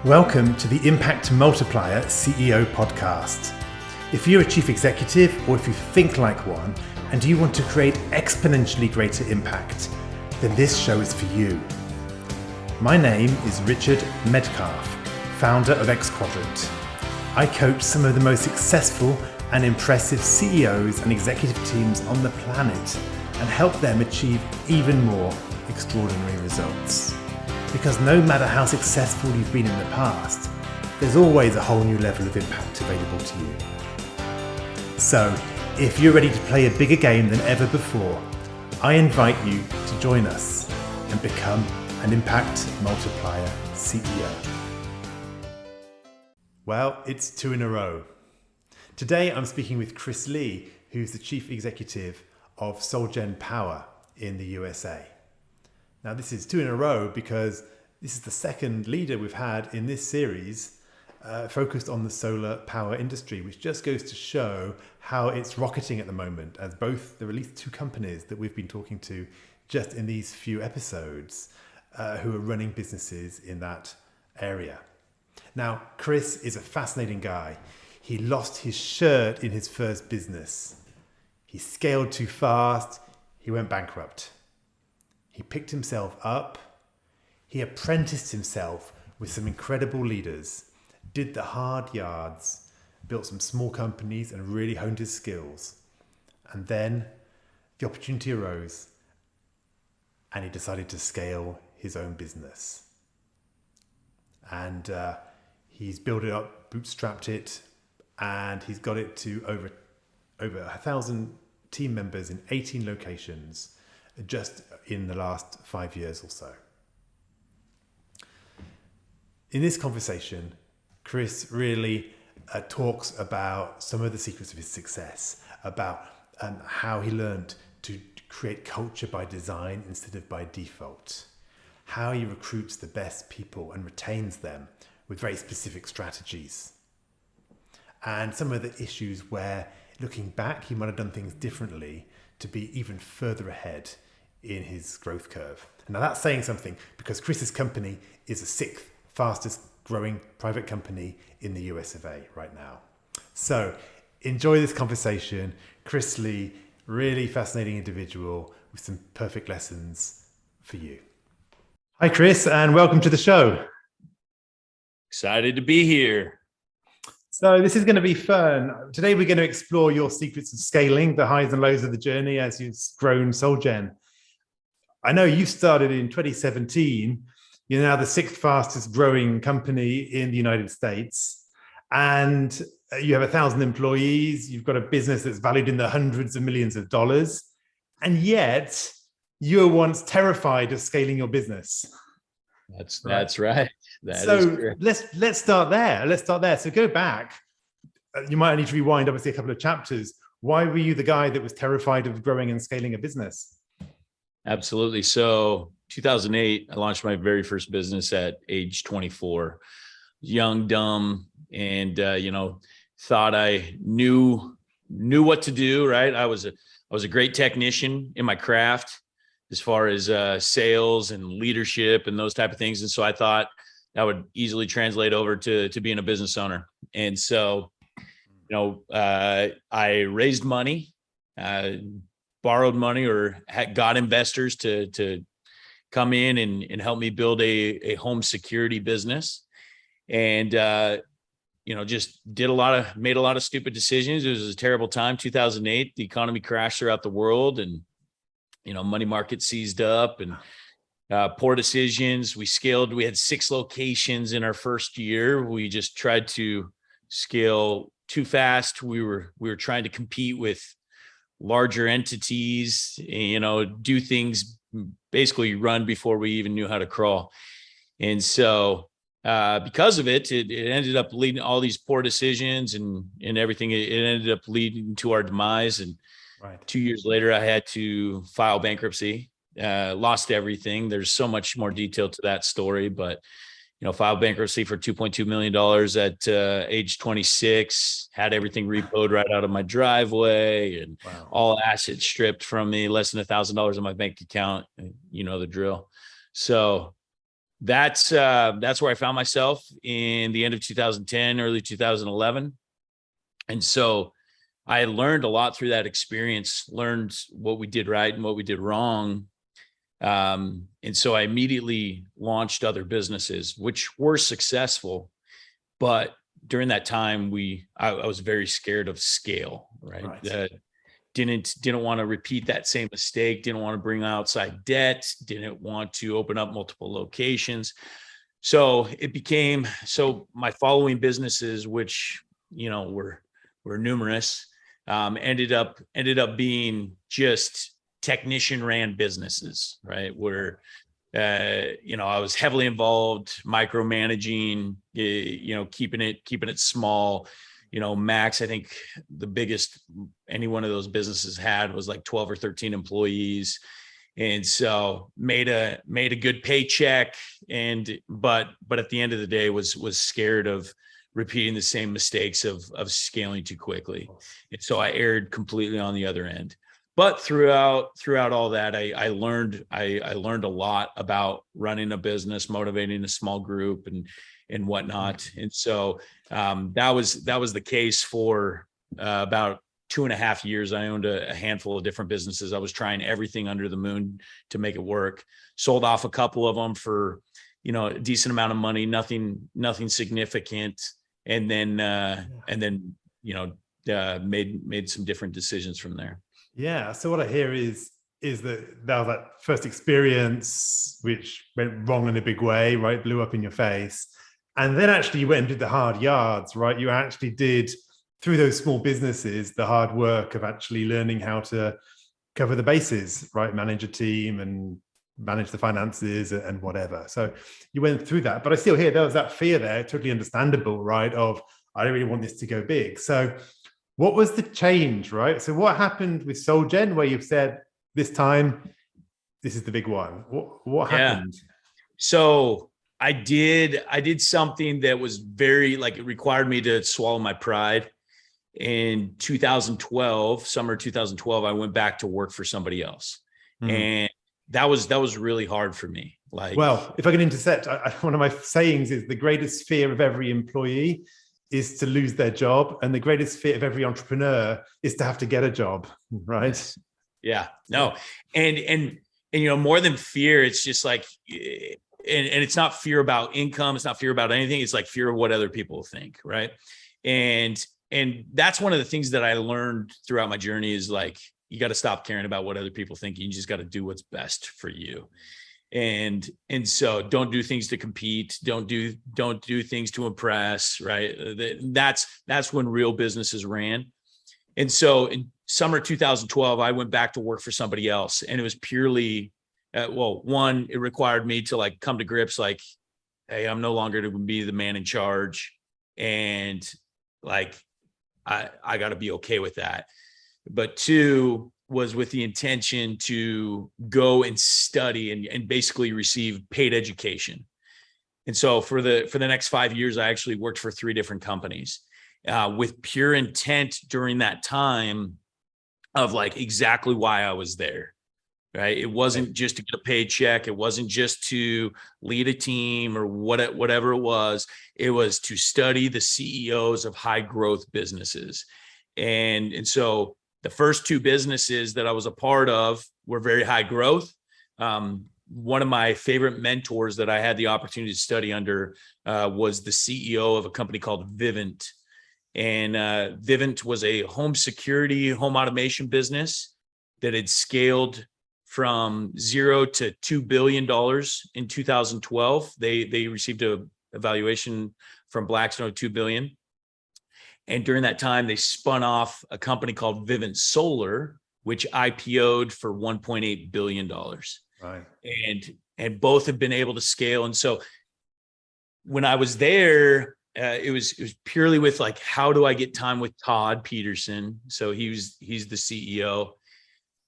Welcome to the Impact Multiplier CEO podcast. If you're a chief executive or if you think like one and you want to create exponentially greater impact, then this show is for you. My name is Richard Medcalf, founder of Xquadrant. I coach some of the most successful and impressive CEOs and executive teams on the planet and help them achieve even more extraordinary results. Because no matter how successful you've been in the past, there's always a whole new level of impact available to you. So, if you're ready to play a bigger game than ever before, I invite you to join us and become an Impact Multiplier CEO. Well, it's 2 in a row. Today I'm speaking with Chris Lee, who's the Chief Executive of Solgen Power in the USA. Now, this is 2 in a row because this is the second leader we've had in this series focused on the solar power industry, which just goes to show how it's rocketing at the moment, as both there are at least 2 companies that we've been talking to just in these few episodes who are running businesses in that area. Now, Chris is a fascinating guy. He lost his shirt in his first business. He scaled too fast. He went bankrupt. He picked himself up. He apprenticed himself with some incredible leaders, did the hard yards, built some small companies and really honed his skills. And then the opportunity arose and he decided to scale his own business. And he's built it up, bootstrapped it, and he's got it to over 1,000 team members in 18 locations just in the last 5 years or so. In this conversation, Chris really talks about some of the secrets of his success, about how he learned to create culture by design instead of by default, how he recruits the best people and retains them with very specific strategies, and some of the issues where, looking back, he might have done things differently to be even further ahead in his growth curve. Now that's saying something, because Chris's company is the 6th fastest growing private company in the US of A right now. So enjoy this conversation. Chris Lee, really fascinating individual with some perfect lessons for you. Hi, Chris, and welcome to the show. Excited to be here. So this is going to be fun. Today we're going to explore your secrets of scaling, the highs and lows of the journey as you've grown Solgen. I know you started in 2017. You're now the 6th fastest growing company in the United States. And you have 1,000 employees. You've got a business that's valued in the hundreds of millions of dollars. And yet you were once terrified of scaling your business. That's right. So let's start there. So go back. You might need to rewind, obviously, a couple of chapters. Why were you the guy that was terrified of growing and scaling a business? Absolutely. So 2008, I launched my very first business at age 24, young, dumb, and, thought I knew what to do. Right. I was a great technician in my craft as far as sales and leadership and those type of things. And so I thought that would easily translate over to being a business owner. And so, I raised money, borrowed money, or got investors to come in and help me build a home security business. And, just made a lot of stupid decisions. It was a terrible time. 2008, the economy crashed throughout the world, and, money market seized up, and poor decisions. We scaled. We had 6 locations in our first year. We just tried to scale too fast. We were trying to compete with larger entities, do things, basically run before we even knew how to crawl. And so because of it, it ended up leading all these poor decisions and everything. It ended up leading to our demise. And right. 2 years later, I had to file bankruptcy, lost everything. There's so much more detail to that story, but filed bankruptcy for $2.2 million at age 26, had everything repoed right out of my driveway, and Wow. all assets stripped from me, less than $1,000 in my bank account. You know the drill. So that's where I found myself in the end of 2010, early 2011. And so I learned a lot through that experience, learned what we did right and what we did wrong. And so I immediately launched other businesses, which were successful. But during that time, I was very scared of scale, right? Didn't want to repeat that same mistake, didn't want to bring outside debt, didn't want to open up multiple locations. So my following businesses, which, were numerous, ended up being just technician ran businesses, right? Where, I was heavily involved, micromanaging, keeping it small. Max, I think the biggest any one of those businesses had was like 12 or 13 employees. And so made a good paycheck, but at the end of the day was scared of repeating the same mistakes of scaling too quickly. And so I erred completely on the other end. But throughout all that, I learned a lot about running a business, motivating a small group and whatnot. And so that was the case for about 2.5 years. I owned a handful of different businesses. I was trying everything under the moon to make it work. Sold off a couple of them for, a decent amount of money, nothing significant. And then made some different decisions from there. Yeah. So what I hear is that was that first experience which went wrong in a big way, right? Blew up in your face. And then actually you went and did the hard yards, right? You actually did, through those small businesses, the hard work of actually learning how to cover the bases, right? Manage a team and manage the finances and whatever. So you went through that. But I still hear there was that fear there, totally understandable, right? Of, I don't really want this to go big. So what was the change, right? So what happened with Solgen where you've said, this time, this is the big one? What happened? So I did something that was very, it required me to swallow my pride. In 2012, summer 2012, I went back to work for somebody else. And that was really hard for me. Well, if I can intercept, one of my sayings is the greatest fear of every employee is to lose their job, and the greatest fear of every entrepreneur is to have to get a job, right? Yes. Yeah, no. And more than fear, it's just and it's not fear about income. It's not fear about anything. It's fear of what other people think. Right. And that's one of the things that I learned throughout my journey is you got to stop caring about what other people think. You just got to do what's best for you. And so don't do things to compete. Don't do things to impress. Right. That's when real businesses ran. And so in summer 2012, I went back to work for somebody else, and it was purely, one, it required me to come to grips, hey, I'm no longer to be the man in charge. And I got to be okay with that. But two was with the intention to go and study and basically receive paid education. And so for the next 5 years, I actually worked for 3 different companies with pure intent during that time of exactly why I was there. Right. It wasn't just to get a paycheck. It wasn't just to lead a team or whatever it was. It was to study the CEOs of high growth businesses. And so the first 2 businesses that I was a part of were very high growth. One of my favorite mentors that I had the opportunity to study under was the CEO of a company called Vivint. And Vivint was a home security, home automation business that had scaled from 0 to $2 billion in 2012. They received a evaluation from Blackstone of $2 billion. And during that time, they spun off a company called Vivint Solar, which IPO'd for $1.8 billion. Right. And both have been able to scale. And so when I was there, it was purely with how do I get time with Todd Peterson? So he's the CEO.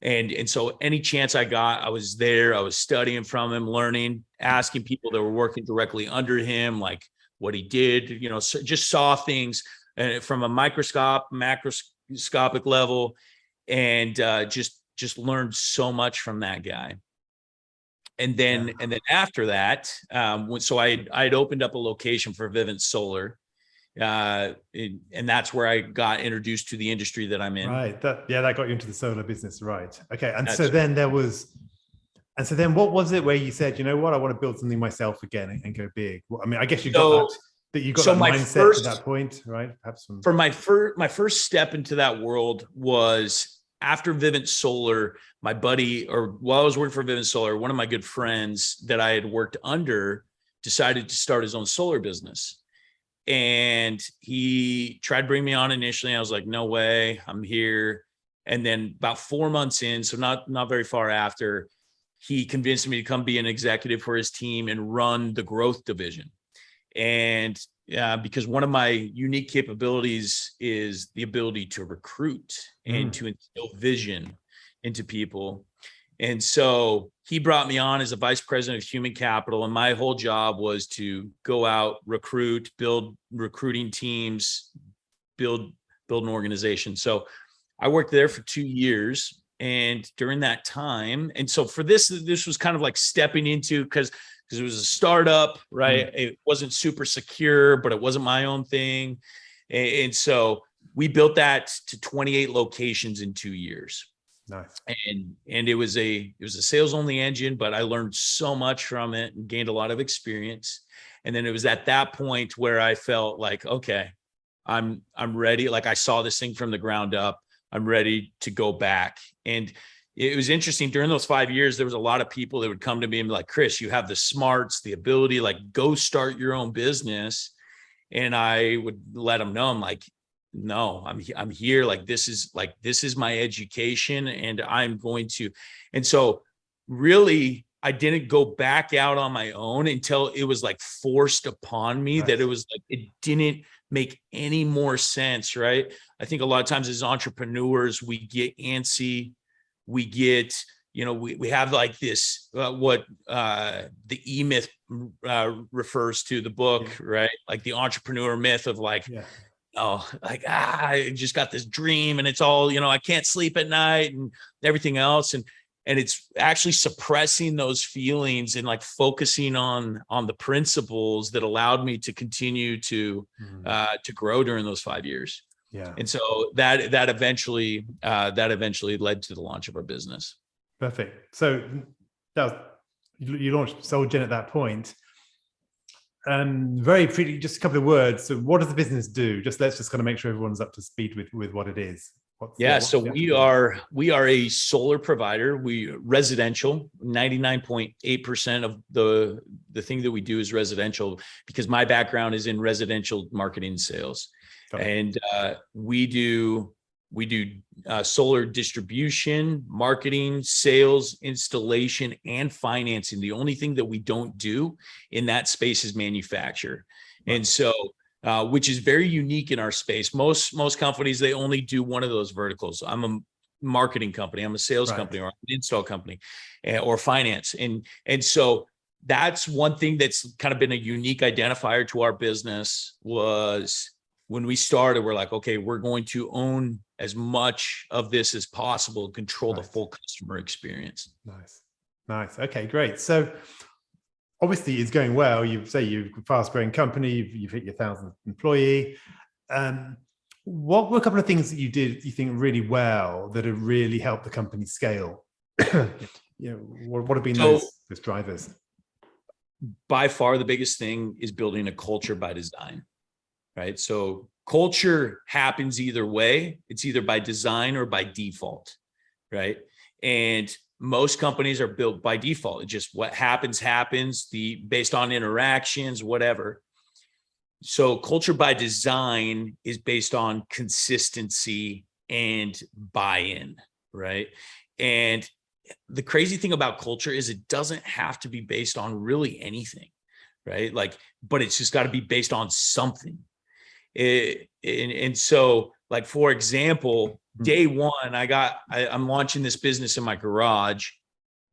And so any chance I got, I was there. I was studying from him, learning, asking people that were working directly under him, what he did, just saw things from a macroscopic level, and just learned so much from that guy. And then after that, so I'd opened up a location for Vivint Solar, and that's where I got introduced to the industry that I'm in. Right. That got you into the solar business, right? Okay. And That's so then what was it where you said, you know what, I want to build something myself again and go big? Well, I mean, I guess you got that mindset to that point, right? Perhaps my first step into that world was after Vivint Solar. My buddy, or while I was working for Vivint Solar, one of my good friends that I had worked under decided to start his own solar business. And he tried to bring me on initially. I was like, no way, I'm here. And then about 4 months in, so not very far after, he convinced me to come be an executive for his team and run the growth division. And because one of my unique capabilities is the ability to recruit and to instill vision into people. And so he brought me on as a vice president of human capital. And my whole job was to go out, recruit, build recruiting teams, build an organization. So I worked there for 2 years. And during that time, and so for this was kind of like stepping into, because it was a startup, right? It wasn't super secure, but it wasn't my own thing. And so we built that to 28 locations in 2 years. Nice. And it was a sales only engine, but I learned so much from it and gained a lot of experience. And then it was at that point where I felt like, okay, I'm ready. Like I saw this thing from the ground up. I'm ready to go back. And it was interesting during those 5 years, there was a lot of people that would come to me and be like, Chris, you have the smarts, the ability, like go start your own business. And I would let them know, I'm like, no, I'm here. Like, this is my education and I'm going to. And so really, I didn't go back out on my own until it was like forced upon me. Nice. That it was like, it didn't make any more sense. Right. I think a lot of times as entrepreneurs, we get antsy. We get, we have like this, what the E-myth refers to, the book, right? Like the entrepreneur myth of like, I just got this dream and it's all, I can't sleep at night and everything else. And it's actually suppressing those feelings and like focusing on the principles that allowed me to continue to grow during those 5 years. Yeah. And so that eventually led to the launch of our business. Perfect. So you launched Solgen at that point. Very pretty, just a couple of words. So what does the business do? Let's just kind of make sure everyone's up to speed with what it is. So we are a solar provider. We residential, 99.8% of the thing that we do is residential, because my background is in residential marketing sales. And we do solar distribution, marketing, sales, installation, and financing. The only thing that we don't do in that space is manufacture. Right. And so, which is very unique in our space. Most companies, they only do one of those verticals. I'm a marketing company, I'm a sales company, or an install company, or finance. And so that's one thing that's kind of been a unique identifier to our business. Was when we started, we're like, okay, we're going to own as much of this as possible, control the full customer experience. Nice. Okay, great. So obviously it's going well. You're a fast growing company. You've hit your 1,000th employee. What were a couple of things that you did, you think, really well that have really helped the company scale? What have been those drivers? By far, the biggest thing is building a culture by design. Right. So culture happens either way. It's either by design or by default. Right. And most companies are built by default. It's just what happens, based on interactions, whatever. So culture by design is based on consistency and buy-in. Right. And the crazy thing about culture is it doesn't have to be based on really anything. Right. But it's just got to be based on something. And so, like, for example, day one, I'm launching this business in my garage,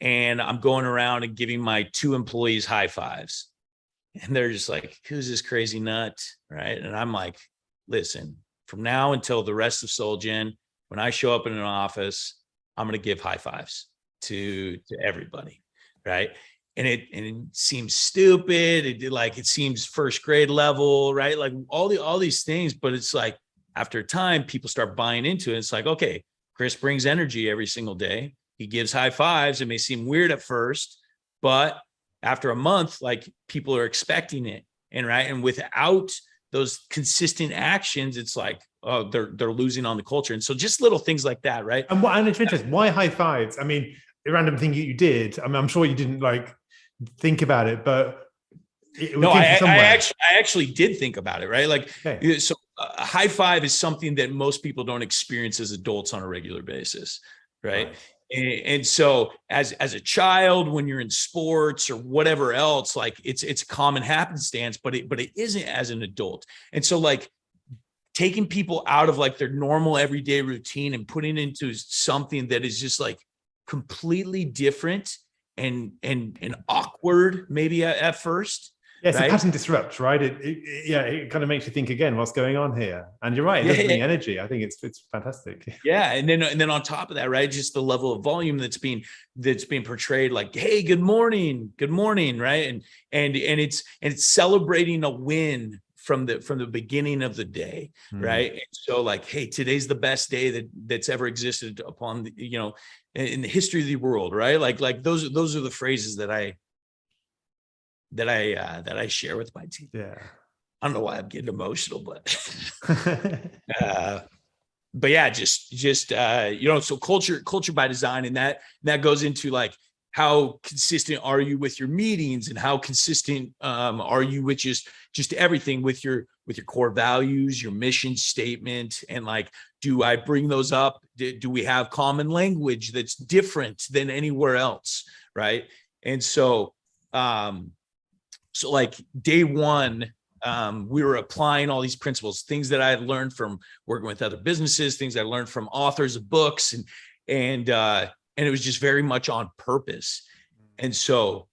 and I'm going around and giving my 2 employees high fives, and they're just like, who's this crazy nut? Right. And I'm like, listen, from now until the rest of Solgen, when I show up in an office, I'm going to give high fives to everybody. right? And it seems stupid. It seems first grade level, right? Like all these things, but it's like after a time, people start buying into it. It's like, okay, Chris brings energy every single day. He gives high fives. It may seem weird at first, but after a month, like people are expecting it. And without those consistent actions, it's like, oh, they're losing on the culture. And so just little things like that, right? And it's interesting. Why high fives? I mean, a random thing you did. I mean, I'm sure you didn't like think about it, but I actually did think about it, right? Like, okay. So a high five is something that most people don't experience as adults on a regular basis, right? And so as a child, when you're in sports or whatever else, like it's a common happenstance, but it isn't as an adult. And so like taking people out of like their normal everyday routine and putting into something that is just like completely different and awkward maybe at first. Yeah, so right? pattern disrupt, right? It kind of makes you think again, what's going on here? And you're right, it does bring energy. I think it's fantastic. Yeah, and then on top of that, right, just the level of volume that's being portrayed, like, hey, good morning, right? And it's celebrating a win from the beginning of the day, right? And so like, hey, today's the best day that's ever existed upon the, in the history of the world, right? Like those are the phrases that I share with my team. Yeah. I don't know why I'm getting emotional, but yeah, just so culture by design, and that goes into like how consistent are you with your meetings, and how consistent are you with just everything with your core values, your mission statement, and like, do I bring those up? Do we have common language that's different than anywhere else, right? And so like day one, we were applying all these principles, things that I had learned from working with other businesses, things I learned from authors of books, and it was just very much on purpose. And so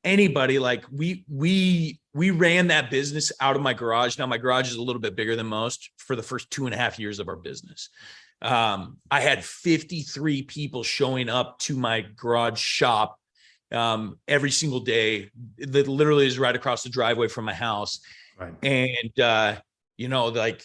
anybody, like we ran that business out of my garage. Now my garage is a little bit bigger than most. For the first 2.5 years of our business, I had 53 people showing up to my garage shop every single day. That literally is right across the driveway from my house. Right. And like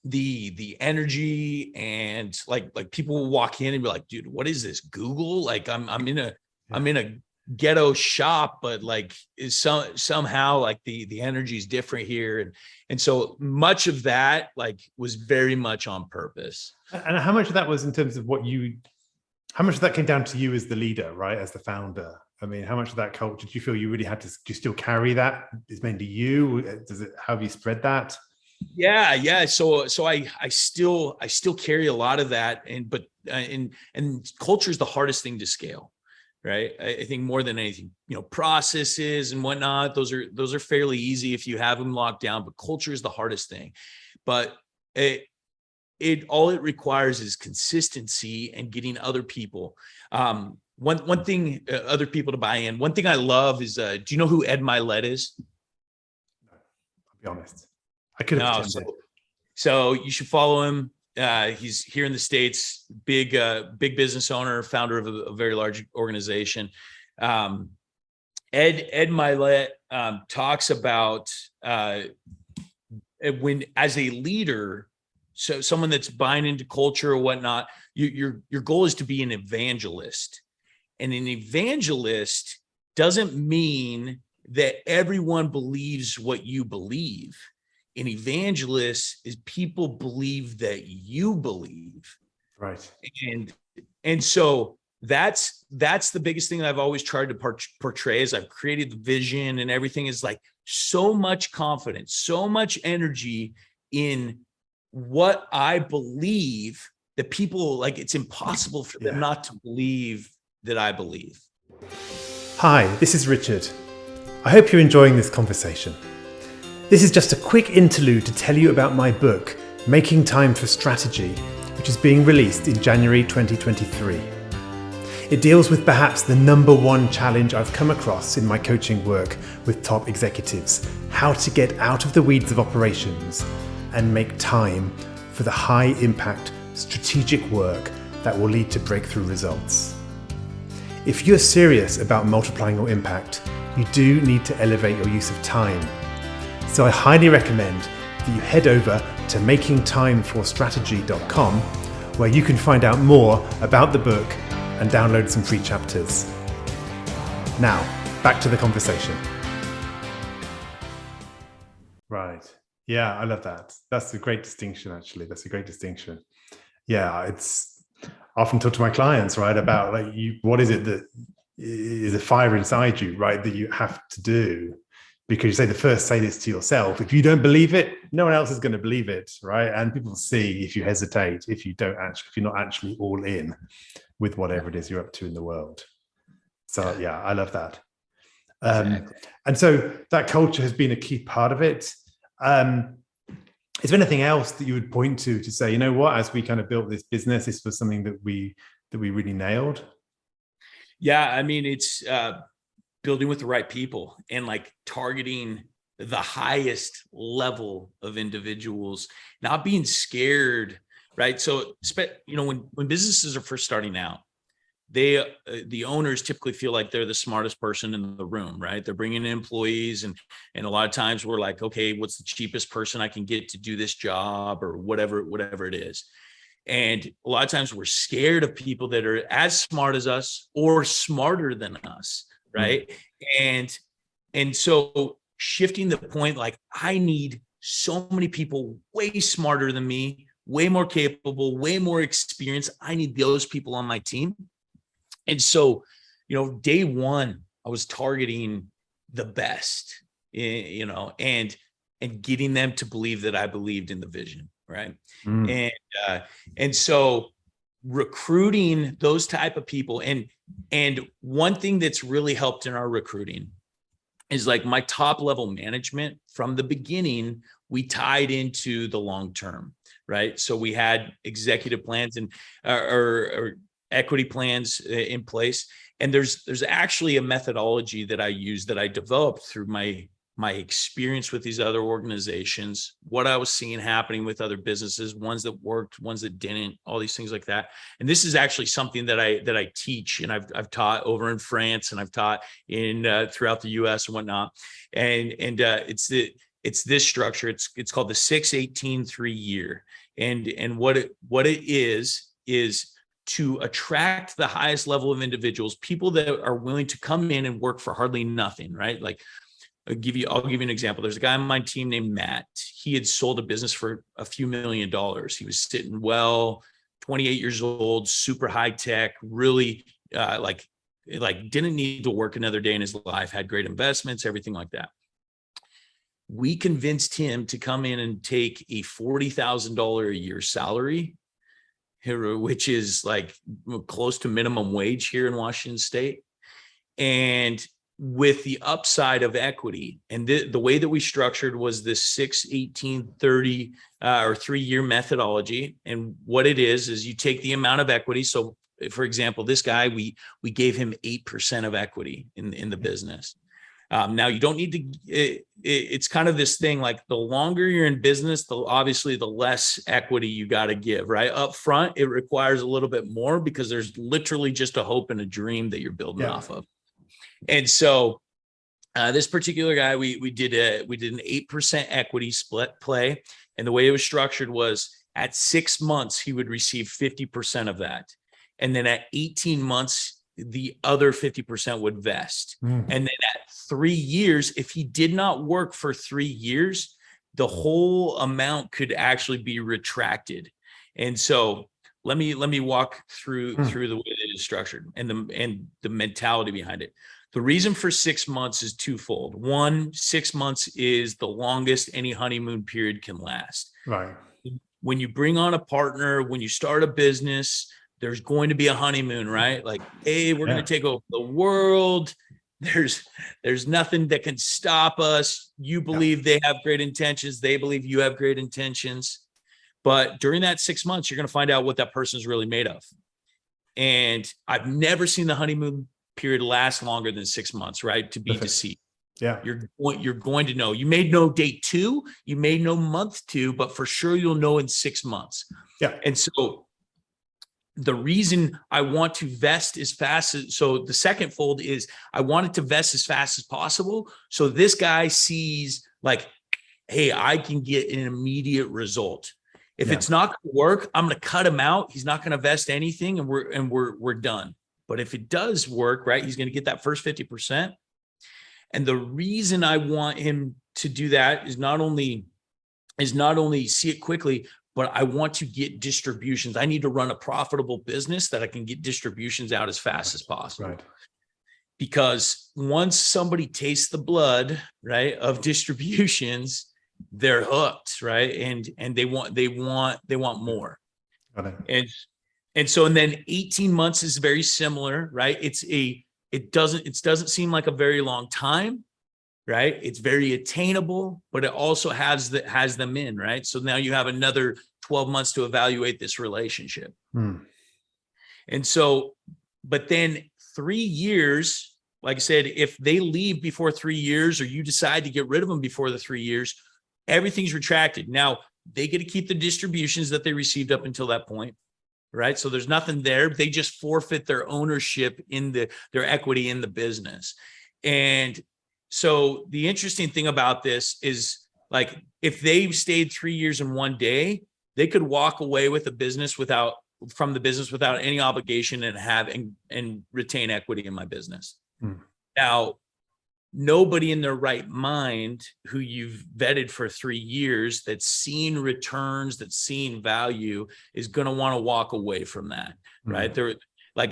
the energy, and like people will walk in and be like, dude, what is this, Google? Like I'm in a ghetto shop, but like is somehow like the energy is different here. And so much of that like was very much on purpose. And how much of that was in terms of how much of that came down to you as the leader, right? As the founder? I mean, how much of that culture do you feel you really had to, do you still carry that? Is mainly you? How have you spread that? Yeah. So I still carry a lot of that, and culture is the hardest thing to scale, right? I think more than anything, processes and whatnot, those are fairly easy if you have them locked down, but culture is the hardest thing. But all it requires is consistency and getting other people. One thing, other people to buy in. One thing I love is, do you know who Ed Milet is? No, I'll be honest. I could have pretended. So you should follow him. He's here in the States, big business owner, founder of a very large organization. Ed Milet talks about when, as a leader, so someone that's buying into culture or whatnot, your goal is to be an evangelist. And an evangelist doesn't mean that everyone believes what you believe. An evangelist is people believe that you believe. Right. And so that's the biggest thing that I've always tried to portray as I've created the vision, and everything is like so much confidence, so much energy in what I believe, that people, like, it's impossible for them not to believe that I believe. Hi, this is Richard. I hope you're enjoying this conversation. This is just a quick interlude to tell you about my book, Making Time for Strategy, which is being released in January 2023. It deals with perhaps the number one challenge I've come across in my coaching work with top executives: how to get out of the weeds of operations and make time for the high impact strategic work that will lead to breakthrough results. If you're serious about multiplying your impact, you do need to elevate your use of time. So I highly recommend that you head over to makingtimeforstrategy.com, where you can find out more about the book and download some free chapters. Now, back to the conversation. Right. Yeah, I love that. That's a great distinction, actually. That's a great distinction. Yeah, it's I often talk to my clients, right, about like what is it that is a fire inside you, right, that you have to do? Because you say say this to yourself. If you don't believe it, no one else is going to believe it, right? And people see if you hesitate, if you're not actually all in with whatever it is you're up to in the world. So yeah, I love that. Exactly. And so that culture has been a key part of it. Is there anything else that you would point to say, you know what, as we kind of built this business, this was something that we really nailed? Yeah, I mean, it's building with the right people and like targeting the highest level of individuals, not being scared, right? So, when businesses are first starting out, the owners typically feel like they're the smartest person in the room, right? They're bringing in employees, and a lot of times we're like, okay, what's the cheapest person I can get to do this job, or whatever it is. And a lot of times we're scared of people that are as smart as us or smarter than us, right? And so shifting the point, like, I need so many people way smarter than me, way more capable, way more experienced. I need those people on my team. And so, day one, I was targeting the best, and getting them to believe that I believed in the vision, right? And so recruiting those type of people, and one thing that's really helped in our recruiting is like my top level management from the beginning, we tied into the long term, right? So we had executive plans and or equity plans in place. And there's actually a methodology that I use, that I developed through my experience with these other organizations, what I was seeing happening with other businesses, ones that worked, ones that didn't, all these things like that. And this is actually something that I teach, and I've taught over in France, and I've taught in throughout the US and whatnot. And it's this structure. It's called the 6-18-3 year. And what it is to attract the highest level of individuals, people that are willing to come in and work for hardly nothing, right? Like, I'll give you an example. There's a guy on my team named Matt. He had sold a business for a few $1 million. He was sitting well, 28 years old, super high tech, really like didn't need to work another day in his life, had great investments, everything like that. We convinced him to come in and take a $40,000 a year salary, which is like close to minimum wage here in Washington State. And with the upside of equity, and the way that we structured was this 6-18-30 or 3-year methodology. And what it is you take the amount of equity. So for example, this guy, we gave him 8% of equity in the business. Now you don't need to, it's kind of this thing, like the longer you're in business, obviously the less equity you got to give, right? Up front, it requires a little bit more because there's literally just a hope and a dream that you're building off of. And so this particular guy, we did an 8% equity split play. And the way it was structured was at 6 months, he would receive 50% of that. And then at 18 months, the other 50% would vest. And then at 3 years, if he did not work for 3 years, the whole amount could actually be retracted. And so let me walk through the way that it is structured and the mentality behind it. The reason for 6 months is twofold. One, 6 months is the longest any honeymoon period can last. Right. When you bring on a partner, when you start a business, there's going to be a honeymoon, right? Like, hey, we're going to take over the world. There's nothing that can stop us. You believe they have great intentions. They believe you have great intentions. But during that 6 months, you're going to find out what that person is really made of. And I've never seen the honeymoon period last longer than 6 months, right? To be deceived. Yeah. You're going to know. You may know day 2, you may know month 2, but for sure you'll know in 6 months. Yeah. And so the reason I want to vest as fast as, so the second fold is I want it to vest as fast as possible. So this guy sees like, hey, I can get an immediate result. If it's not going to work, I'm going to cut him out. He's not going to vest anything, and we're done. But if it does work, right, he's going to get that first 50%. And the reason I want him to do that is not only see it quickly, but I want to get distributions. I need to run a profitable business that I can get distributions out as fast as possible. Right. Because once somebody tastes the blood, right, of distributions, they're hooked, right? And they want more. Got it. And so, and then 18 months is very similar, right? It doesn't seem like a very long time, right? It's very attainable, but it also has them in, right? So now you have another 12 months to evaluate this relationship. And so, but then 3 years, like I said, if they leave before 3 years, or you decide to get rid of them before the 3 years, everything's retracted. Now they get to keep the distributions that they received up until that point, right? So there's nothing there. They just forfeit their ownership in their equity in the business. And so the interesting thing about this is, like, if they stayed 3 years and 1 day, they could walk away with the business from the business without any obligation and retain equity in my business. Now, nobody in their right mind who you've vetted for 3 years, that's seen returns, that's seen value, is going to want to walk away from that, right? They're like,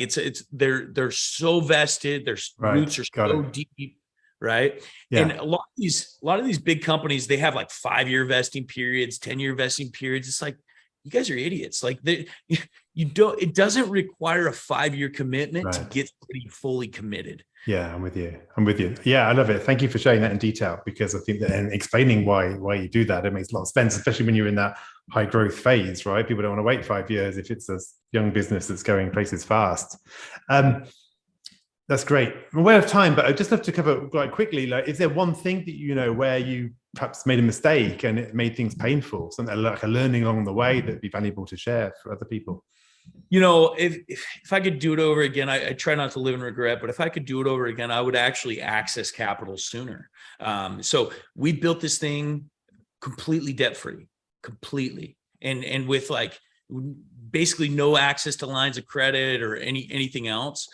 they're so vested, their roots are so deep, right? Yeah. And a lot of these big companies, they have like 5-year vesting periods, 10-year vesting periods. It's like, you guys are idiots. Like, it doesn't require a 5-year commitment to get somebody fully committed. Yeah, I'm with you. Yeah, I love it. Thank you for sharing that in detail, because I think that, and explaining why you do that, it makes a lot of sense, especially when you're in that high growth phase, right? People don't want to wait 5 years if it's a young business that's going places fast. That's great. I'm aware of time, but I'd just love to cover quite quickly, like, is there one thing that, where you perhaps made a mistake and it made things painful, something like a learning along the way that'd be valuable to share for other people? If I could do it over again, I try not to live in regret, but if I could do it over again, I would actually access capital sooner. So we built this thing completely debt-free, completely. And with like basically no access to lines of credit or anything else.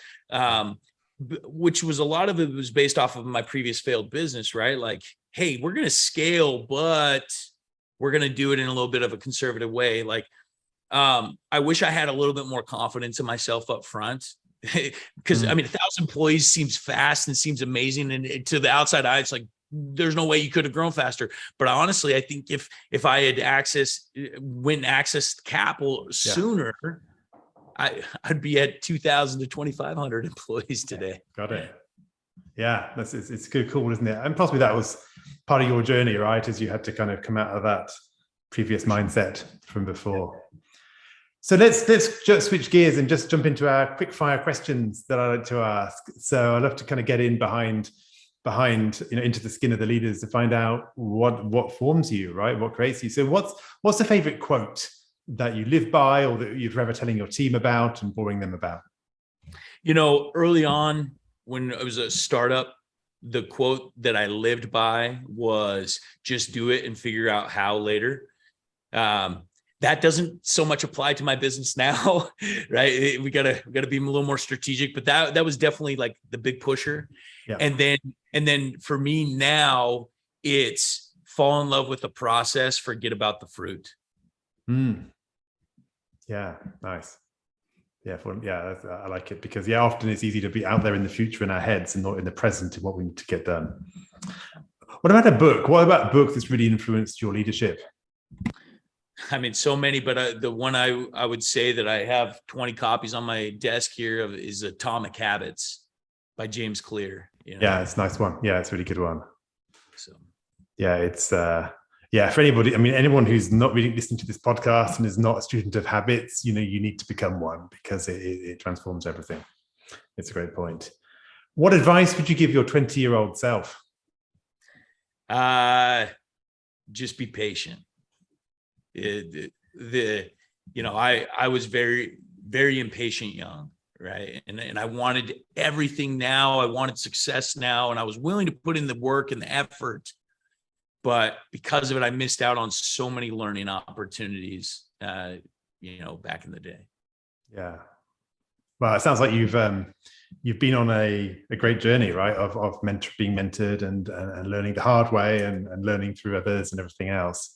Which was, a lot of it was based off of my previous failed business, right? Like, hey, we're going to scale, but we're going to do it in a little bit of a conservative way. Like, I wish I had a little bit more confidence in myself up front, because I mean, 1,000 employees seems fast and seems amazing. And to the outside eye, it's like, there's no way you could have grown faster. But honestly, I think if I had accessed capital sooner, I'd be at 2,000 to 2,500 employees today. Got it. Yeah, it's good, cool, isn't it? And possibly that was part of your journey, right? As you had to kind of come out of that previous mindset from before. So let's just switch gears and just jump into our quick fire questions that I like to ask. So I'd love to kind of get in behind, into the skin of the leaders to find out what forms you, right? What creates you. So what's the favorite quote that you live by, or that you're forever telling your team about and boring them about? Early on when I was a startup, the quote that I lived by was, just do it and figure out how later. That doesn't so much apply to my business now, right? We gotta be a little more strategic, but that was definitely like the big pusher. Yeah. And then for me now, it's fall in love with the process, forget about the fruit. Yeah, nice. Yeah, I like it, because often it's easy to be out there in the future in our heads and not in the present in what we need to get done. What about a book? What about a book that's really influenced your leadership? I mean, so many, but the one I would say that I have 20 copies on my desk here of is Atomic Habits by James Clear. Yeah, it's a nice one. Yeah, it's a really good one. So yeah, it's for anybody, I mean, anyone who's not really listening to this podcast and is not a student of habits, you need to become one, because it transforms everything. It's a great point. What advice would you give your 20-year-old self? Just be patient. I was very, very impatient young, right? And I wanted everything now. I wanted success now, and I was willing to put in the work and the effort. But because of it, I missed out on so many learning opportunities, back in the day. Yeah. Well, it sounds like you've been on a great journey, right? Of being mentored and learning the hard way and learning through others and everything else.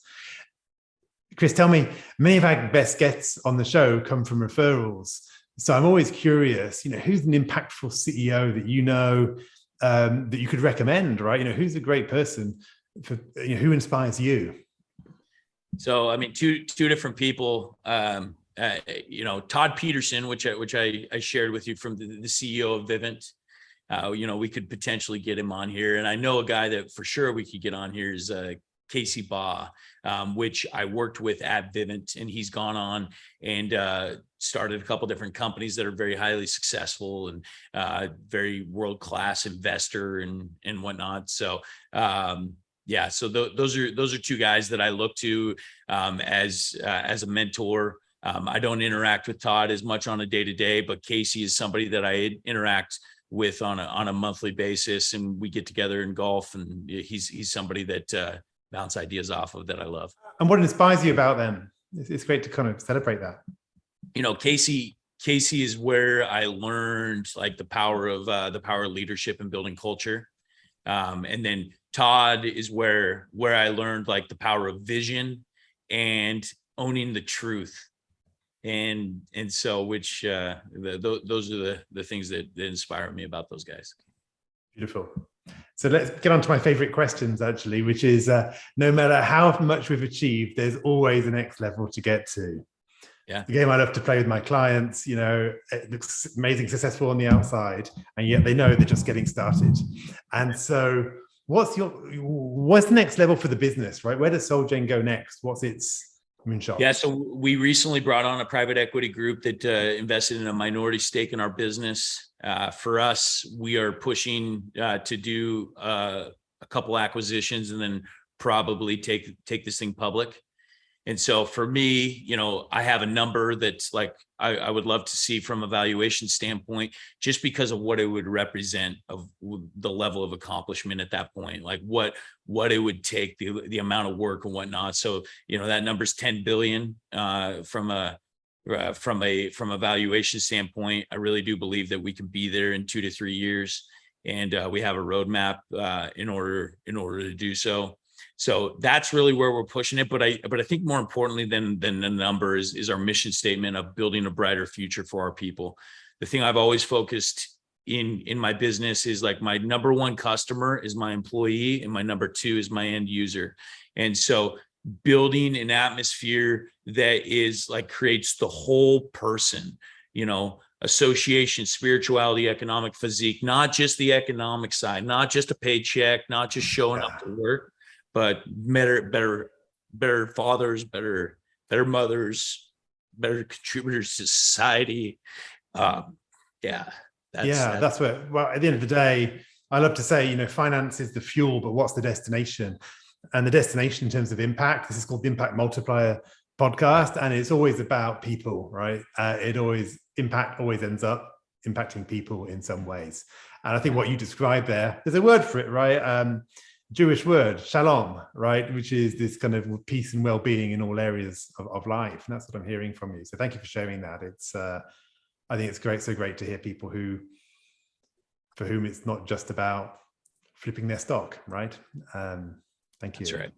Chris, tell me, many of our best guests on the show come from referrals. So I'm always curious, who's an impactful CEO that that you could recommend, right? Who's a great person who inspires you? So, I mean, two different people. Todd Peterson, which I shared with you, from the CEO of Vivint. We could potentially get him on here, and I know a guy that for sure we could get on here is Casey Baugh, which I worked with at Vivint, and he's gone on and started a couple different companies that are very highly successful and very world-class investor and whatnot. So so those are two guys that I look to as a mentor. I don't interact with Todd as much on a day-to-day, but Casey is somebody that I interact with on a monthly basis, and we get together in golf, and he's somebody that bounce ideas off of that I love. And what inspires you about them? It's great to kind of celebrate that. Casey is where I learned like the power of leadership and building culture. And then Todd is where I learned like the power of vision and owning the truth. And so those are the things that inspire me about those guys. Beautiful. So let's get on to my favorite questions, actually, which is no matter how much we've achieved, there's always a next level to get to. Yeah. The game I love to play with my clients, it looks amazing, successful on the outside, and yet they know they're just getting started. And so what's the next level for the business, right? Where does Solgen go next? What's its moonshot? Yeah. So we recently brought on a private equity group that invested in a minority stake in our business. For us, we are pushing to do a couple acquisitions and then probably take this thing public. And so for me, I have a number that's like I would love to see from a valuation standpoint, just because of what it would represent of the level of accomplishment at that point, like what it would take, the amount of work and whatnot. So that number's 10 billion from a valuation standpoint. I really do believe that we can be there in 2 to 3 years, and we have a roadmap in order to do so. So that's really where we're pushing it. But I think more importantly than the number is our mission statement of building a brighter future for our people. The thing I've always focused in my business is like my number one customer is my employee, and my number two is my end user. And so building an atmosphere that is like creates the whole person, association, spirituality, economic physique, not just the economic side, not just a paycheck, not just showing up to work, but better fathers, better mothers, better contributors to society. That's where, well, at the end of the day, I love to say, finance is the fuel, but what's the destination? And the destination in terms of impact, this is called the Impact Multiplier podcast, and it's always about people, right? Impact always ends up impacting people in some ways. And I think what you described there's a word for it, right? Jewish word, shalom, right? Which is this kind of peace and well-being in all areas of life. And that's what I'm hearing from you. So thank you for sharing that. It's, I think it's so great to hear people for whom it's not just about flipping their stock, right? Thank you. That's right.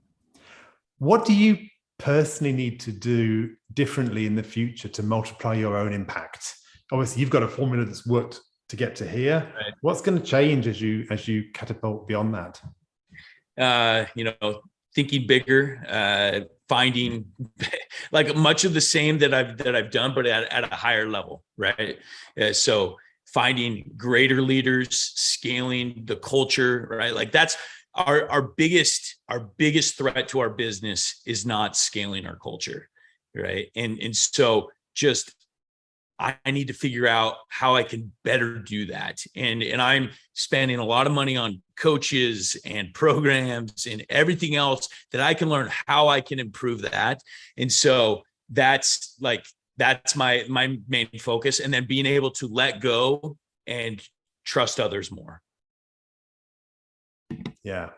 What do you personally need to do differently in the future to multiply your own impact? Obviously, you've got a formula that's worked to get to here. Right. What's going to change as you catapult beyond that? Thinking bigger, finding like much of the same that I've done, but at a higher level, right? So finding greater leaders, scaling the culture, right? Like that's our biggest threat to our business is not scaling our culture, right? And so just I need to figure out how I can better do that. And I'm spending a lot of money on coaches and programs and everything else that I can learn how I can improve that. And so that's like that's my main focus. And then being able to let go and trust others more. Yeah,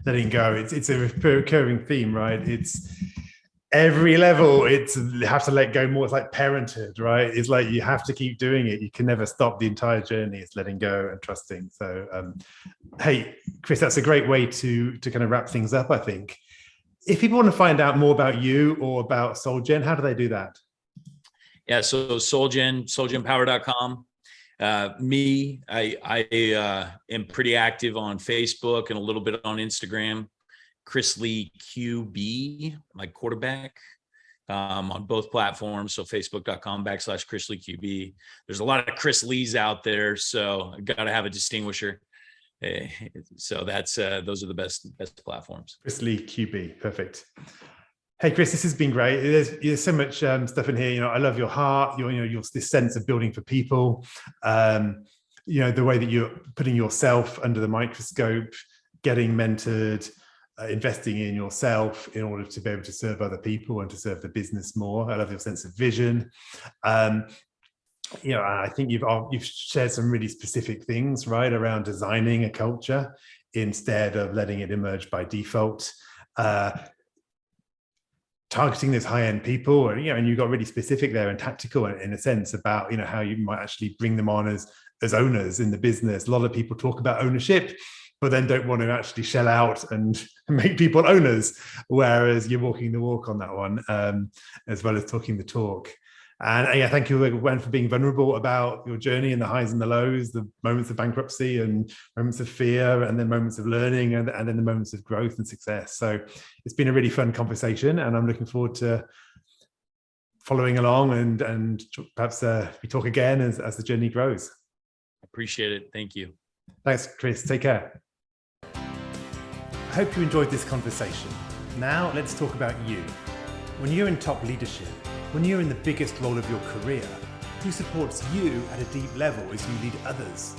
letting go. It's a recurring theme, right? It's every level. It's you have to let go more. It's like parenthood, right? It's like you have to keep doing it. You can never stop the entire journey. It's letting go and trusting. So, hey, Chris, that's a great way to kind of wrap things up, I think. If people want to find out more about you or about Solgen, how do they do that? Yeah, so solgenpower.com. I am pretty active on Facebook and a little bit on Instagram. Chris Lee QB, like quarterback, on both platforms. So facebook.com/Chris Lee QB. There's a lot of Chris Lees out there, so I got to have a distinguisher. So that's those are the best platforms. Chris Lee QB, perfect. Hey Chris, this has been great. There's so much stuff in here. You know, I love your heart. Your this sense of building for people. You know, the way that you're putting yourself under the microscope, getting mentored, investing in yourself in order to be able to serve other people and to serve the business more. I love your sense of vision. You know, I think you've shared some really specific things, right, around designing a culture instead of letting it emerge by default. Targeting those high-end people, and and you got really specific there and tactical in a sense about how you might actually bring them on as owners in the business. A lot of people talk about ownership, but then don't want to actually shell out and make people owners, whereas you're walking the walk on that one, as well as talking the talk. And yeah, thank you, Gwen, for being vulnerable about your journey and the highs and the lows, the moments of bankruptcy and moments of fear, and then moments of learning, and then the moments of growth and success. So it's been a really fun conversation, and I'm looking forward to following along and perhaps we talk again as the journey grows. Appreciate it. Thank you. Thanks, Chris. Take care. I hope you enjoyed this conversation. Now let's talk about you. When you're in top leadership, when you're in the biggest role of your career, who supports you at a deep level as you lead others?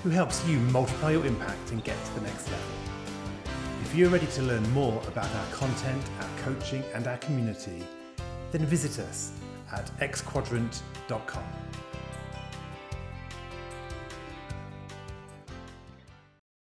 Who helps you multiply your impact and get to the next level? If you're ready to learn more about our content, our coaching, and our community, then visit us at xquadrant.com.